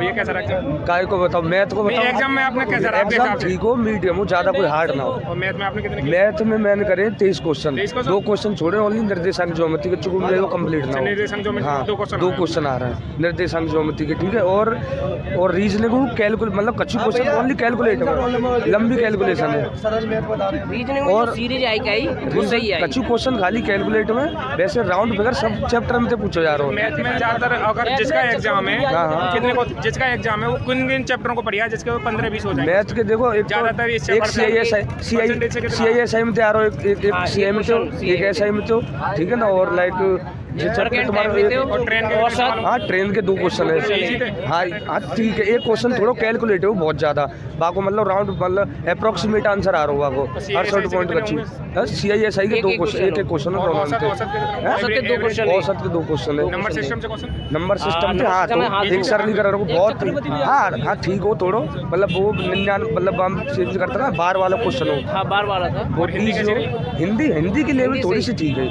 भैया कैसा रहा एग्जाम? काय को बताओ, मैथ को बताओ। एग्जाम में आपने कैसा रहा आपके एग्जाम हिसाब से? ठीक हो, मीडियम हो, ज्यादा कोई हार्ड ना हो। और मैथ में आपने कितने किए? मैथ में मैंने करे 23 क्वेश्चन, 23 क्वेश्चन? 2 क्वेश्चन छोड़े ओनली निर्देशांक ज्योमेट्री के, चूंकि मेरे को कंप्लीट ना हो। निर्देशांक ज्योमेट्री हाँ, 2 क्वेश्चन 2 क्वेश्चन आ रहा है निर्देशांक ज्योमेट्री के, ठीक है। और रीजनिंग कैलकुलेट, मतलब कच्ची क्वेश्चन ओनली कैलकुलेट है, लंबी कैलकुलेशन है। और सीरीज आई का ही वो सही है। कच्ची क्वेश्चन खाली कैलकुलेट में, वैसे राउंड फिगर सब चैप्टर में से पूछे जा रहे हो। मैथ में ज्यादातर अगर जिसका एग्जाम है, हाँ। कितने को जिसका एग्जाम है वो किन चैप्टरों को पढ़िया, जिसके 15-20 हो जाए। मैथ के देखो, एक ज्यादातर एक CISI में तैयार हो, एक CI में तो, एक SI में तो, ठीक है ना। और लाइक और ट्रेन के हाँ, ट्रेन के 2 क्वेश्चन है। हाँ ठीक है, एक क्वेश्चन थोड़ा कैलकुलेट है बहुत ज्यादा, बाको मतलब राउंड मतलब अप्रोक्सीमेट आंसर आ रहा होगा, 68 पॉइंट कच्ची। CISI के 2 क्वेश्चन, एक क्वेश्चन है, औसत के 2 क्वेश्चन है। नंबर सिस्टम से क्वेश्चन, नंबर सिस्टम से हाँ, तो एक सरलीकरण को बहुत हाँ ठीक हो थोड़ा, मतलब वो 99 मतलब हम चेंज करते ना, बार वाला क्वेश्चन हो। हाँ, बार वाला था। और हिंदी की लेवल थोड़ी सी ठीक है,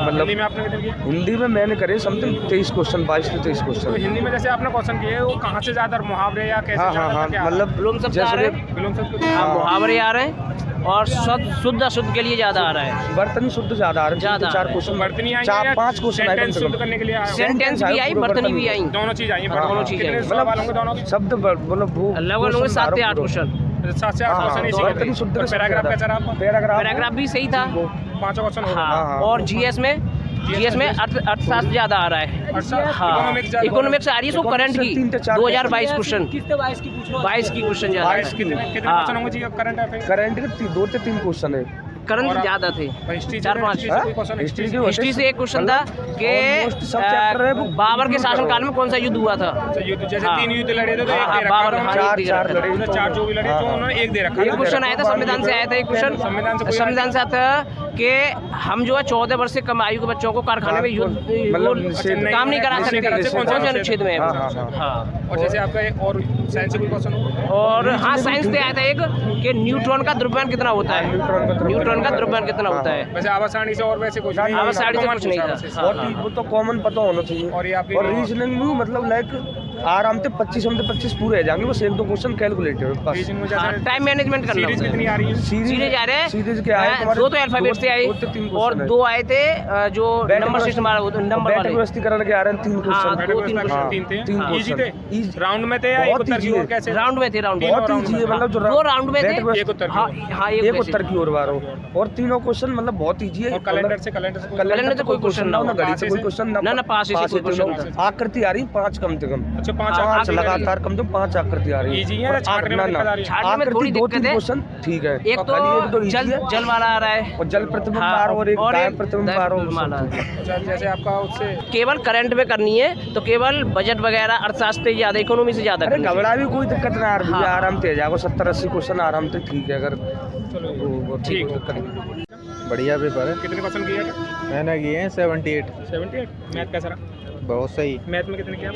मतलब हिंदी में आपने कितने किए? हिंदी में मैंने करे समथिंग 23 क्वेश्चन, 22 से 23 तो क्वेश्चन। हिंदी में जैसे आपने क्वेश्चन किए वो कहाँ से ज्यादा, मुहावरे या कैसे? हाँ, मतलब विलोम शब्द आ रहे हैं, विलोम शब्द हाँ, मुहावरे आ रहे हैं, और शुद्ध अशुद्ध के लिए ज्यादा आ रहा है। बर्तनी शुद्ध ज्यादा आ रहे हैं, ज्यादा 4 क्वेश्चन, बर्तनी आई 4-5 क्वेश्चन आए कम से शुद्ध कम। करने के लिए आया हो? सेंटेंस भी आई, बर्तनी भी आई, दोनों चीज आई है, हाँ, दोनों चीज़ कितने आई। सवाल होंगे दोनों के? शब्द मतलब वो लगभग होंगे 7 से 8 क्वेश्चन। 7 से 8 क्वेश्चन इसी बर्तनी के शुद्ध थे। का और पैराग्राफ कैसा रहा आपका? पैराग्राफ भी सही था। 5 क्वेश्चन हो हाँ, हाँ। और GS में अर्थशास्त्र ज्यादा आ रहा है। हाँ, इकोनॉमिक्स आ रही है, इसको करंट की 2022 क्वेश्चन, 22 की क्वेश्चन ज्यादा है। कितने हाँ। क्वेश्चन होंगे जी अब करंट अफेयर? करंट के 2 से 3 क्वेश्चन है। करंट और ज्यादा थे, हिस्ट्री 4-5। हिस्ट्री हिस्ट्री से एक क्वेश्चन था कि Almost सब chapter है वो बाबर के शासनकाल में कौन सा युद्ध हुआ था। युद्ध जैसे हाँ। 3 युद्ध लड़े थे तो एक हाँ, दे रखा बाबर, था हाँ, उन्होंने। एक दे रखा था। लड़े 4 जो भी लड़े तो उन्होंने एक दे रखा एक था। क्वेश्चन आया था, संविधान से आया था एक क्वेश्चन। संविधान से आता कि हम जो है 14 वर्ष से कम आयु के बच्चों को कारखाने में युद्ध काम नहीं करा सकते, कौन से अनुच्छेद में है। हाँ, और जैसे आपका एक और साइंस से कोई क्वेश्चन हो? और हाँ, साइंस से आया था एक कि न्यूट्रॉन का द्रव्यमान कितना होता है, न्यूट्रॉन का द्रव्यमान कितना होता है। वैसे आवासानी से और वैसे कुछ आवासानी से कुछ नहीं था। वो तो कॉमन पता होना चाहिए। और ये आपकी और रीजनिंग में मतलब लाइक आराम से 25 पूरे आ जाएंगे, बस 1-2 क्वेश्चन कैलकुलेटेड बस। रीजनिंग में जैसे टाइम मैनेजमेंट करना सीरीज होता है। कितनी आ रही है? सीरीज आ रहे हैं, सीरीज के आए तुम्हारे 2 तो अल्फाबेट से आए, 2 से 3 और 2 आए थे जो नंबर सिस्टम आ रहा है, नंबर वाले। व्यवस्थीकरण के आ रहे हैं 3 हाँ, क्वेश्चन। 2-3 क्वेश्चन। 3 थे। इजी थे? राउंड में थे या एक उत्तर की ओर कैसे? राउंड में थे, राउंड में। बहुत ईजी है, मतलब जो 2 राउंड में थे। एक उत्तर की हाँ, ओर। हाँ, एक उत्तर की ओर बार हो, और तीनों क्वेश्चन मतलब बहुत ईजी है। और कैलेंडर से कोई- कैलेंडर से कोई क्वेश्चन ना हो, गणित से कोई क्वेश्चन ना पास से कोई क्वेश्चन। आकृति आ रही 5 कम से कम। अच्छा, 5 5 लगातार कम से कम 5 आकृति आ रही है। ईजी है या छांटने में दिक्कत आ रही है? छांटने में थोड़ी दिक्कत है। क्वेश्चन ठीक है, एक तो easy है। जल वाला आ रहा है, और जल प्रतिबिंब हाँ, आ रहा है, और एक दाय प्रतिबिंब आ रहा माला। है। अच्छा, जैसे आपका उससे केवल करंट में करनी है तो केवल बजट वगैरह अर्थशास्त्र से ज्यादा, इकोनॉमी से ज्यादा अरे करनी है। घबरा भी कोई दिक्कत ना, हाँ। आराम से जाओ, 70-80 क्वेश्चन आराम से ठीक है। अगर चलो ठीक है। बढ़िया पेपर है। कितने क्वेश्चन किए? मैंने किए हैं 78। 78। मैथ कैसा रहा? बहुत सही। मैथ में कितने किया?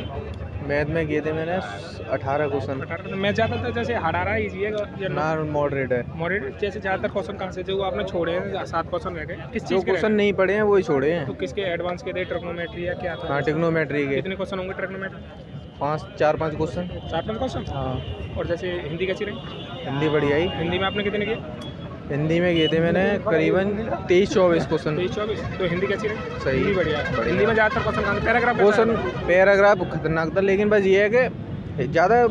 मैथ में किए थे मैंने 18 क्वेश्चन। 18। मैथ ज़्यादातर जैसे हरारा इजी है या ना मॉडरेट है। मॉडरेट? जैसे ज़्यादातर क्वेश्चन कहाँ से जो आपने छोड़े हैं? 7 क्वेश्चन रह गए, किस जो चीज़ के? क्वेश्चन नहीं पढ़े हैं वही छोड़े हैं। तो किसके एडवांस के थे? ट्रिग्नोमेट्री या क्या था? हाँ, ट्रिग्नोमेट्री के कितने क्वेश्चन होंगे ट्रिग्नोमेट्री? 4-5 क्वेश्चन। 4-5 क्वेश्चन। हाँ, और जैसे हिंदी कैसी रही? हिंदी बढ़िया ही। हिंदी में आपने कितने किए? हिंदी में किए थे मैंने करीबन 23-24 क्वेश्चन। 23-24। तो हिंदी कैसी रही? सही। हिंदी बढ़िया। हिंदी में ज़्यादातर क्वेश्चन कहाँ से? पैराग्राफ क्वेश्चन पैराग्राफ खतरनाक था, लेकिन बस ये है कि ज़्यादा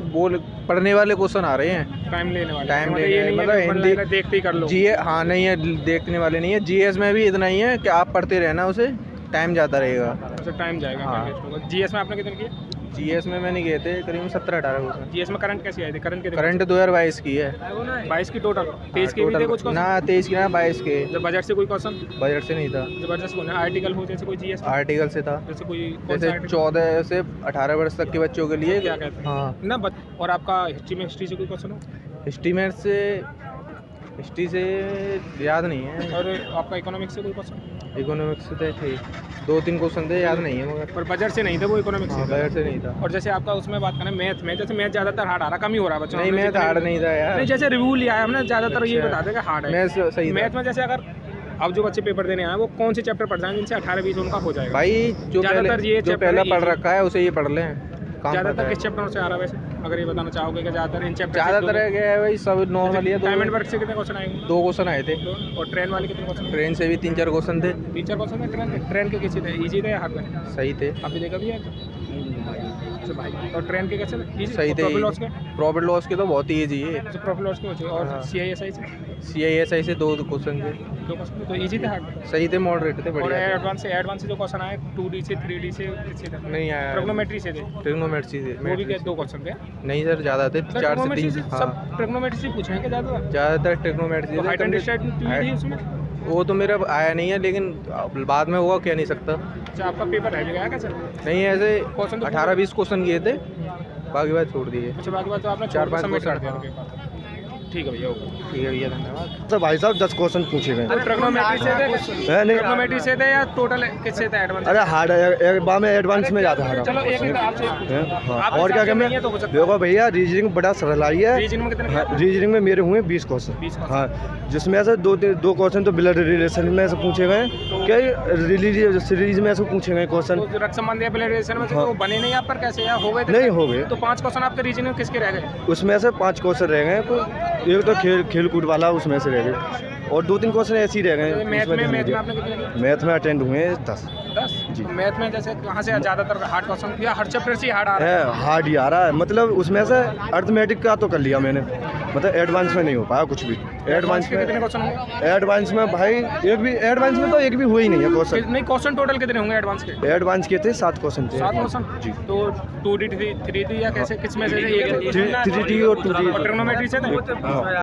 पढ़ने वाले क्वेश्चन आ रहे हैं। टाइम लेने वाले। टाइम मतलब लेने ये नहीं है मतलब कि हिंदी one-liner देखते ही कर लो। जी हाँ, नहीं है, देखने वाले नहीं है। GS में भी इतना ही है कि आप पढ़ते रहना, उसे टाइम जाता रहेगा। अच्छा, टाइम जाएगा। हाँ। जीएस में आपने कितने किए? GS में मैंने किए थे करीबन 17-18 क्वेश्चन। जीएस में करंट कैसी आई थी? करंट के करंट 2022 की है। 22 की टोटल। 23 के भी थे कुछ ना क्वेश्चन? 23 की ना 22 के। जब बजट से कोई क्वेश्चन? बजट से नहीं था, जबरदस्त कौन है? आर्टिकल हो जैसे कोई जीएस में? आर्टिकल से था। जैसे कोई कौन सा जैसे आर्टिकल? 14 से 18 वर्ष तक के बच्चों के लिए। क्या कहते हैं? हाँ, ना और आपका हिस्ट्री से कोई क्वेश्चन हो? हिस्ट्री से याद नहीं है। और आपका इकोनॉमिक्स से कोई क्वेश्चन? इकोनॉमिक्स से थे 2-3 क्वेश्चन थे, याद नहीं है मगर। और बजट से नहीं थे वो, इकोनॉमिक्स हाँ, से थे। बजट से नहीं था। और जैसे आपका उसमें बात करें मैथ में, जैसे मैथ ज़्यादातर हार्ड आ रहा, कम ही हो रहा है बच्चों नहीं, मैथ हार्ड नहीं था यार। नहीं, जैसे रिव्यू लिया है हमने, ज़्यादातर ये अच्छा। बता दें कि हार्ड है। मैथ सही था। मैथ में जैसे अगर अब जो बच्चे पेपर देने आए वो कौन से चैप्टर पढ़ जाएंगे जिनसे 18-20 उनका हो जाएगा? भाई जो ज़्यादातर ये पहले चैप्टर पढ़ रखा है उसे ये पढ़ लें। काम करता ज़्यादातर है। किस चैप्टर से आ रहा है वैसे, अगर ये बताना चाहोगे कि ज़्यादातर इन चैप्टर ज़्यादातर है क्या है भाई, सब नॉर्मल ही है। टाइम एंड वर्क से कितने क्वेश्चन आएंगे? 2 क्वेश्चन आए थे। और ट्रेन वाले कितने क्वेश्चन? ट्रेन से भी 3-4 क्वेश्चन थे। 3-4 क्वेश्चन है ट्रेन के। ट्रेन के कैसे थे, ईजी थे या हार्ड थे? सही थे। अभी देखा भी है अच्छा भाई। और ट्रेन के कैसे थे? easy? सही और थे। प्रॉफिट लॉस के? प्रॉफिट लॉस के तो बहुत ही ईजी है। अच्छा प्रॉफिट लॉस के होते हैं। और हाँ। CISI से CISI से 2 क्वेश्चन थे। 2 क्वेश्चन तो ईजी थे हार्ड थे? सही थे, मॉडरेट थे, और बढ़िया थे। एडवांस से जो क्वेश्चन आए 2D से 3D से किससे थे? नहीं आया। ट्रिग्नोमेट्री से थे? ट्रिग्नोमेट्री से। वो भी क्या 2 क्वेश्चन थे? नहीं सर, ज़्यादा थे, 4 से ट्रिग्नोमेट्री 3। से हाँ, सब ट्रिग्नोमेट्री से पूछे हैं क्या ज़्यादा? ज़्यादातर ट्रिग्नोमेट्री तो हाइट एंड डिस्टेंस थी उसमें? वो तो मेरा आया नहीं है, लेकिन बाद में होगा, कह नहीं सकता। अच्छा आपका पेपर है गया कैसे? नहीं, ऐसे क्वेश्चन तो 18-20 क्वेश्चन किए थे, बाकी बात छोड़ दिए। अच्छा बाकी बात तो आपने 4-5 सबमिट कर क्वेश्चन। दिया पेपर। ठीक है भैया ओके। ठीक है भैया, धन्यवाद। तो भाई साहब 10 क्वेश्चन पूछे गए ट्रिग्नोमेट्री से थे? है नहीं। ट्रिग्नोमेट्री से थे या टोटल किससे थे एडवांस? अरे हार्ड एक बार में एडवांस में जाता है। चलो एक आपसे हाँ, आप और क्या क्या मैं नहीं है तो हो सकता देखो भैया, रीजनिंग बड़ा सरल आई है। रीजन में कितने? हाँ, रीजनिंग में मेरे हुए 20 20 क्वेश्चन। क्वेश्चन। हाँ, जिसमें से दो क्वेश्चन तो ब्लड रिलेशन में से पूछे गए, कई रिलीजियस सीरीज में से पूछे गए क्वेश्चन। तो रक्त संबंधी एप्लीकेशन में से हाँ। वो बने नहीं आप पर कैसे या हो गए थे? नहीं हो गए। तो 5 क्वेश्चन आपके रीजन में किसके रह गए? उसमें से 5 क्वेश्चन रह गए, तो एक तो खेल कूद वाला उसमें से रह गए, और 2-3 क्वेश्चन ऐसे ही रह गए। मैथ में आपने कितने किए? मैथ में अटेंड हुए 10 10 मैथ में जैसे कहाँ से ज़्यादातर हार्ड क्वेश्चन या हर चैप्टर से हार्ड आ रहा है? है। हार्ड ही आ रहा है, मतलब उसमें से अर्थमेटिक का तो कर लिया मैंने, मतलब एडवांस में नहीं हो पाया कुछ भी। एडवांस के कितने में क्वेश्चन होंगे? एडवांस में भाई एडवांस में तो एक भी हुआ ही नहीं है क्वेश्चन। नहीं क्वेश्चन टोटल कितने होंगे एडवांस के? एडवांस के थे 7 क्वेश्चन थे। 7 क्वेश्चन जी। तो 2D 3D या कैसे किस में से? 3D और 2D। ट्रिग्नोमेट्री से थे? हाँ।